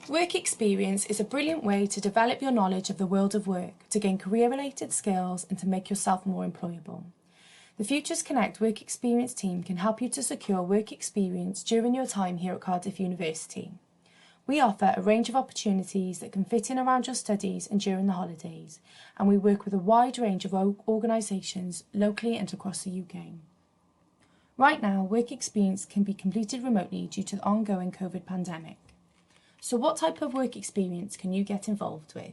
Work experience is a brilliant way to develop your knowledge of the world of work, to gain career-related skills and to make yourself more employable. The Futures Connect Work Experience team can help you to secure work experience during your time here at Cardiff University. We offer a range of opportunities that can fit in around your studies and during the holidays, and we work with a wide range of organisations locally and across the UK. Right now, work experience can be completed remotely due to the ongoing COVID pandemic. So what type of work experience can you get involved with?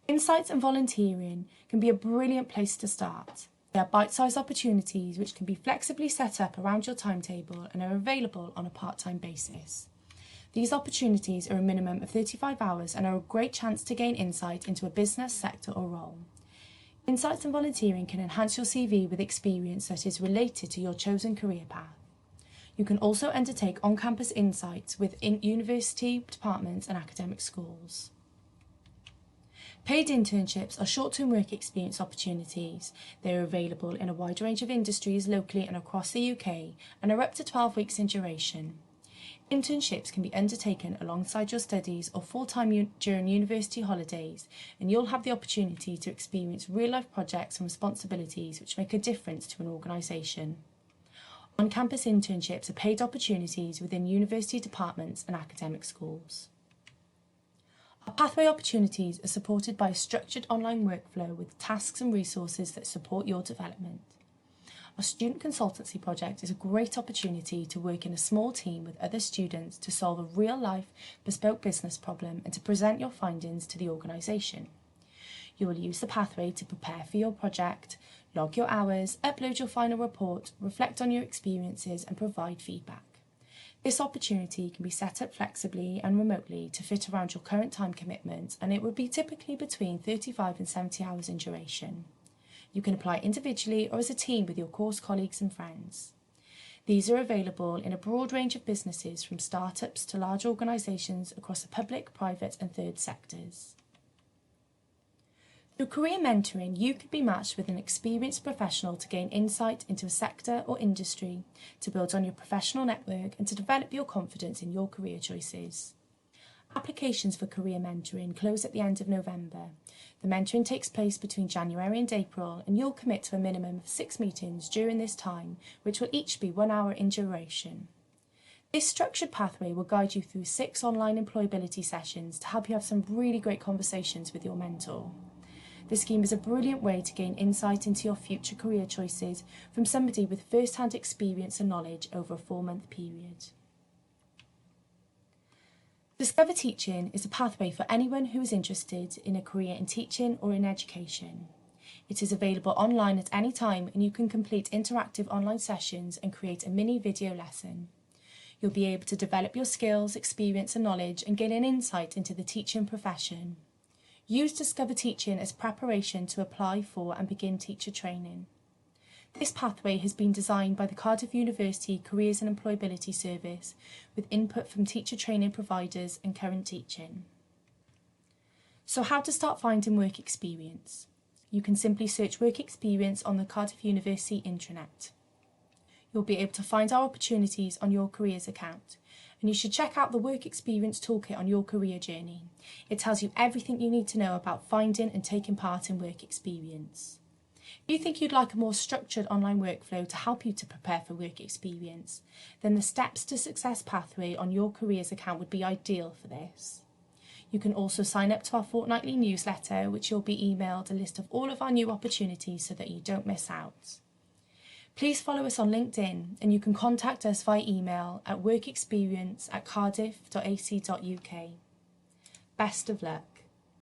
Insights and volunteering can be a brilliant place to start. They are bite-sized opportunities which can be flexibly set up around your timetable and are available on a part-time basis. These opportunities are a minimum of 35 hours and are a great chance to gain insight into a business, sector or role. Insights and volunteering can enhance your CV with experience that is related to your chosen career path. You can also undertake on-campus insights within university departments and academic schools. Paid internships are short-term work experience opportunities. They are available in a wide range of industries locally and across the UK and are up to 12 weeks in duration. Internships can be undertaken alongside your studies or full-time during university holidays, and you'll have the opportunity to experience real-life projects and responsibilities which make a difference to an organisation. On-campus internships are paid opportunities within university departments and academic schools. Our pathway opportunities are supported by a structured online workflow with tasks and resources that support your development. Our student consultancy project is a great opportunity to work in a small team with other students to solve a real-life, bespoke business problem and to present your findings to the organisation. You will use the pathway to prepare for your project, log your hours, upload your final report, reflect on your experiences and provide feedback. This opportunity can be set up flexibly and remotely to fit around your current time commitments, and it would be typically between 35 and 70 hours in duration. You can apply individually or as a team with your course colleagues and friends. These are available in a broad range of businesses from startups to large organisations across the public, private and third sectors. Through career mentoring, you could be matched with an experienced professional to gain insight into a sector or industry, to build on your professional network and to develop your confidence in your career choices. Applications for career mentoring close at the end of November. The mentoring takes place between January and April, and you'll commit to a minimum of 6 meetings during this time, which will each be 1 hour in duration. This structured pathway will guide you through 6 online employability sessions to help you have some really great conversations with your mentor. This scheme is a brilliant way to gain insight into your future career choices from somebody with first-hand experience and knowledge over a 4-month period. Discover Teaching is a pathway for anyone who is interested in a career in teaching or in education. It is available online at any time, and you can complete interactive online sessions and create a mini video lesson. You'll be able to develop your skills, experience and knowledge and gain an insight into the teaching profession. Use Discover Teaching as preparation to apply for and begin teacher training. This pathway has been designed by the Cardiff University Careers and Employability Service with input from teacher training providers and current teaching. So how to start finding work experience? You can simply search work experience on the Cardiff University intranet. You'll be able to find our opportunities on your careers account, and you should check out the Work Experience Toolkit on your career journey. It tells you everything you need to know about finding and taking part in work experience. If you think you'd like a more structured online workflow to help you to prepare for work experience, then the Steps to Success pathway on your careers account would be ideal for this. You can also sign up to our fortnightly newsletter, which you'll be emailed a list of all of our new opportunities so that you don't miss out. Please follow us on LinkedIn, and you can contact us via email at workexperience@cardiff.ac.uk. Best of luck.